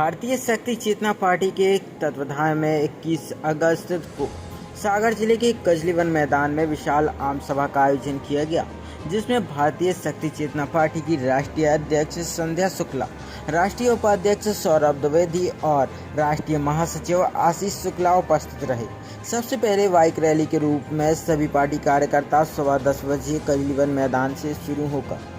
भारतीय शक्ति चेतना पार्टी के तत्वाधान में 21 अगस्त को सागर जिले के कजलीवन मैदान में विशाल आम सभा का आयोजन किया गया, जिसमें भारतीय शक्ति चेतना पार्टी की राष्ट्रीय अध्यक्ष संध्या शुक्ला, राष्ट्रीय उपाध्यक्ष सौरभ द्विवेदी और राष्ट्रीय महासचिव आशीष शुक्ला उपस्थित रहे। सबसे पहले बाइक रैली के रूप में सभी पार्टी कार्यकर्ता सुबह 10 बजे कजलीवन मैदान से शुरू होकर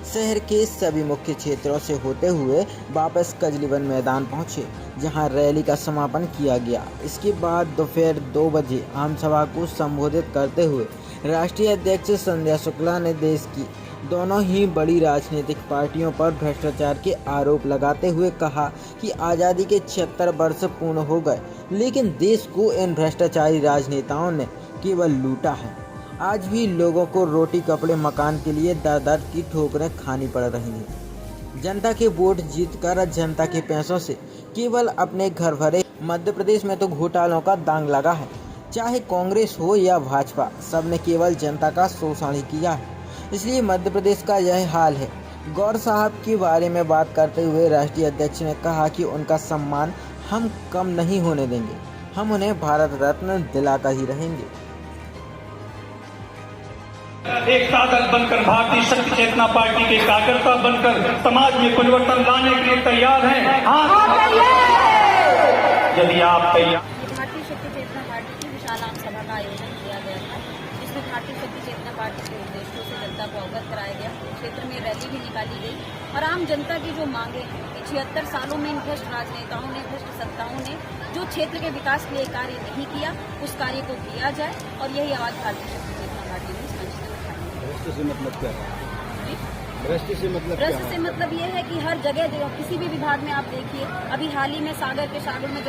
शहर के सभी मुख्य क्षेत्रों से होते हुए वापस कजलीवन मैदान पहुंचे, जहां रैली का समापन किया गया। इसके बाद दोपहर 2 बजे आम सभा को संबोधित करते हुए राष्ट्रीय अध्यक्ष संध्या शुक्ला ने देश की दोनों ही बड़ी राजनीतिक पार्टियों पर भ्रष्टाचार के आरोप लगाते हुए कहा कि आज़ादी के 76 वर्ष पूर्ण हो गए, लेकिन देश को इन भ्रष्टाचारी राजनेताओं ने केवल लूटा है। आज भी लोगों को रोटी कपड़े मकान के लिए दर दर की ठोकरें खानी पड़ रही हैं। जनता के वोट जीतकर जनता के पैसों से केवल अपने घर भरे। मध्य प्रदेश में तो घोटालों का दांग लगा है, चाहे कांग्रेस हो या भाजपा, सबने केवल जनता का शोषण ही किया है। इसलिए मध्य प्रदेश का यह हाल है। गौर साहब के बारे में बात करते हुए राष्ट्रीय अध्यक्ष ने कहा कि उनका सम्मान हम कम नहीं होने देंगे, हम उन्हें भारत रत्न दिलाकर ही रहेंगे। एक साधक बनकर भारतीय शक्ति चेतना पार्टी के कार्यकर्ता बनकर समाज में परिवर्तन लाने के लिए तैयार हैं। यदि आप तैयार। भारतीय शक्ति चेतना पार्टी की विशाल आम सभा का आयोजन किया गया था, जिसमें भारतीय शक्ति चेतना पार्टी के उद्देश्यों से जनता को अवगत कराया गया। क्षेत्र में रैली भी निकाली गई और आम जनता की जो मांगे हैं कि 76 सालों में इन भ्रष्ट राजनेताओं ने, भ्रष्ट सत्ताओं ने जो क्षेत्र के विकास के लिए कार्य नहीं किया, उस कार्य को किया जाए, और यही आवाज भारतीय शक्ति चेतना पार्टी ने भ्रष्ट से मतलब क्या है? भ्रष्ट से मतलब ये है कि हर जगह किसी भी विभाग में आप देखिए, अभी हाल ही में सागर में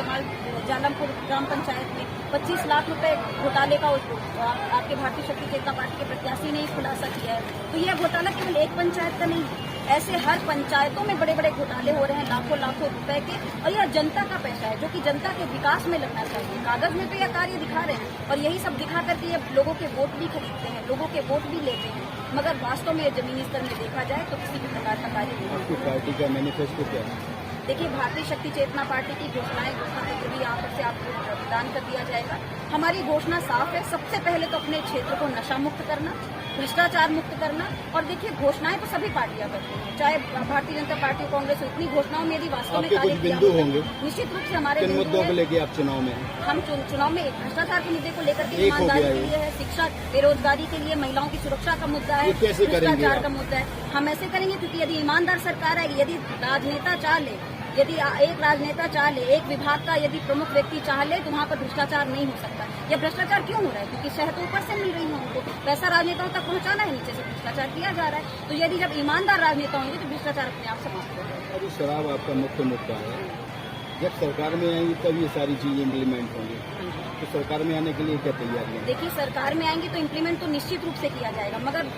जालमपुर ग्राम पंचायत में 25 लाख रुपए घोटाले का आपके भारतीय शक्ति चेतना पार्टी के प्रत्याशी ने खुलासा किया है। तो यह घोटाला केवल एक पंचायत का नहीं है, ऐसे हर पंचायतों में बड़े बड़े घोटाले हो रहे हैं, लाखों रुपए के, और यह जनता का पैसा है जो कि जनता के विकास में लगना चाहिए। कागज में तो यह कार्य दिखा रहे हैं और यही सब दिखा करके ये लोगों के वोट भी खरीदते हैं, लोगों के वोट भी लेते हैं, मगर वास्तव में जमीनी स्तर में देखा जाए तो किसी भी प्रकार का कार्य नहीं है। पार्टी का मैनिफेस्टो क्या है? देखिए, भारतीय शक्ति चेतना पार्टी की घोषणा पत्र भी यहाँ पर से आपको प्रदान कर दिया जाएगा। हमारी घोषणा साफ है। सबसे पहले तो अपने क्षेत्र को नशा मुक्त करना, भ्रष्टाचार मुक्त करना। और देखिए, घोषणाएं तो सभी पार्टियां करती हैं, चाहे भारतीय जनता पार्टी, कांग्रेस, इतनी घोषणाओं में यदि वास्तव में कार्य बिंदु होंगे, निश्चित रूप से हमारे मुद्दों को लेकर आप चुनाव में हम चुनाव में भ्रष्टाचार के मुद्दे को लेकर के, ईमानदारी के लिए है, शिक्षा बेरोजगारी के लिए, महिलाओं की सुरक्षा का मुद्दा है, भ्रष्टाचार का मुद्दा है। हम ऐसे करेंगे क्योंकि यदि ईमानदार सरकार है, यदि राजनेता चाह ले, यदि एक राजनेता चाह ले, एक विभाग का यदि प्रमुख व्यक्ति चाह ले, तो वहाँ पर भ्रष्टाचार नहीं हो सकता। यह भ्रष्टाचार क्यों हो रहा है? क्योंकि शहर तो ऊपर से मिल रही है, उनको पैसा राजनेताओं तक पहुँचाना है, नीचे से भ्रष्टाचार किया जा रहा है। तो यदि जब ईमानदार राजनेता होंगे तो भ्रष्टाचार अपने आप समाप्त हो जाएगा। अभी शराब आपका मुख्य मुद्दा है, जब सरकार में आएंगी तब ये सारी चीजें इम्प्लीमेंट होंगी, तो सरकार में आने के लिए क्या तैयारी है? देखिए, सरकार में आएंगे तो इम्प्लीमेंट तो निश्चित रूप से किया जाएगा, मगर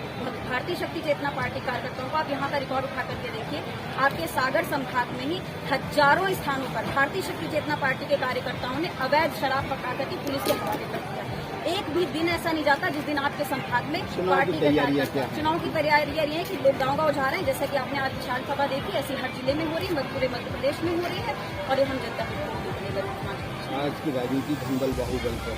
भारतीय शक्ति चेतना पार्टी कार्यकर्ताओं को आप यहाँ का रिकॉर्ड उठा करके देखिए, आपके सागर संभाग में ही हजारों स्थानों पर भारतीय शक्ति चेतना पार्टी के कार्यकर्ताओं ने अवैध शराब पकड़ा करके पुलिस के हवाले कर दिया। एक भी दिन ऐसा नहीं जाता जिस दिन आपके संभाग में पार्टी के कार्यकर्ता। चुनाव की तैयारियां ये है कि लोग गाँव जा रहे हैं, जैसा कि आपने आज विशाल सभा देखी, ऐसी हर जिले में हो रही है, पूरे मध्य प्रदेश में हो रही है, और ये हम जनता को आज की राजनीति धंबल बाहुबल पर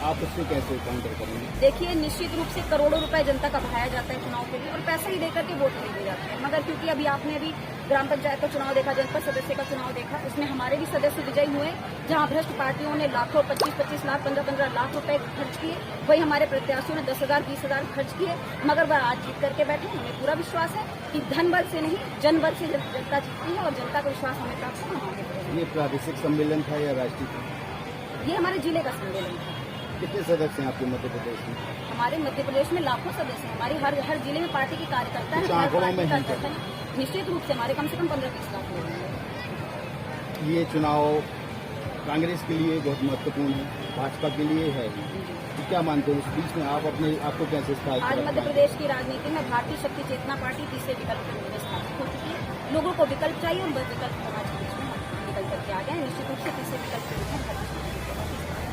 आप उससे कैसे काउंटर करेंगे? देखिए, निश्चित रूप से करोड़ों रुपए जनता का बहाया जाता है चुनाव के लिए, और पैसे ही देकर के वोट खरीदे जाते हैं। मगर क्योंकि अभी आपने भी ग्राम पंचायत का चुनाव देखा, जनपद सदस्य का चुनाव देखा, उसमें हमारे भी सदस्य विजयी हुए, जहां भ्रष्ट पार्टियों ने लाखों, 25-25 लाख, 15-15 लाख रुपए खर्च किए, वही हमारे प्रत्याशियों ने 10,000, 20,000 खर्च किए। मगर वह आज जीत करके बैठे। हमें पूरा विश्वास है कि धन बल से नहीं, जन बल से जनता जीतती है, और जनता का विश्वास हमें प्राप्त होगा। ये प्रादेशिक सम्मेलन था या राष्ट्रीय? ये हमारे जिले का सम्मेलन था। कितने सदस्य हैं आपके मध्य प्रदेश में? हमारे मध्य प्रदेश में लाखों सदस्य हैं। हमारी हर जिले में पार्टी की कार्यकर्ता है। निश्चित रूप से हमारे कम से कम 15-20 लाख लोग हैं। ये चुनाव कांग्रेस के लिए बहुत महत्वपूर्ण है, भाजपा के लिए है, तो क्या मानते हो उस बीच में आपको कैसे स्थापित? आज मध्य प्रदेश की राजनीति में भारतीय शक्ति चेतना पार्टी तीसरे विकल्प के रूप में स्थापित हो चुकी है। लोगों को विकल्प चाहिए, और विकल्प समाज के बीच में निकल करके आ गए। निश्चित रूप से तीसरे विकल्प के रूप में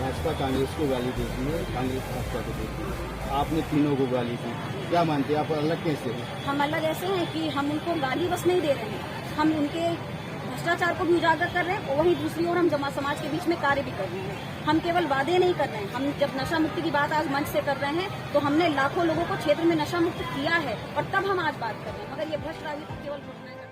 भाजपा कांग्रेस को गाली देती है, कांग्रेस भाजपा को देती है, आपने तीनों को गाली दी, क्या मानते हैं आप अलग कैसे हैं? हम अलग ऐसे हैं कि हम उनको गाली बस नहीं दे रहे हैं, हम उनके भ्रष्टाचार को भी उजागर कर रहे हैं और वहीं दूसरी ओर हम जमा समाज के बीच में कार्य भी कर रहे हैं। हम केवल वादे नहीं कर रहे हैं, हम जब नशा मुक्ति की बात आज मंच से कर रहे हैं तो हमने लाखों लोगों को क्षेत्र में नशा मुक्त किया है और तब हम आज बात कर रहे हैं, मगर ये भ्रष्ट राजनीति केवल घोषणाएं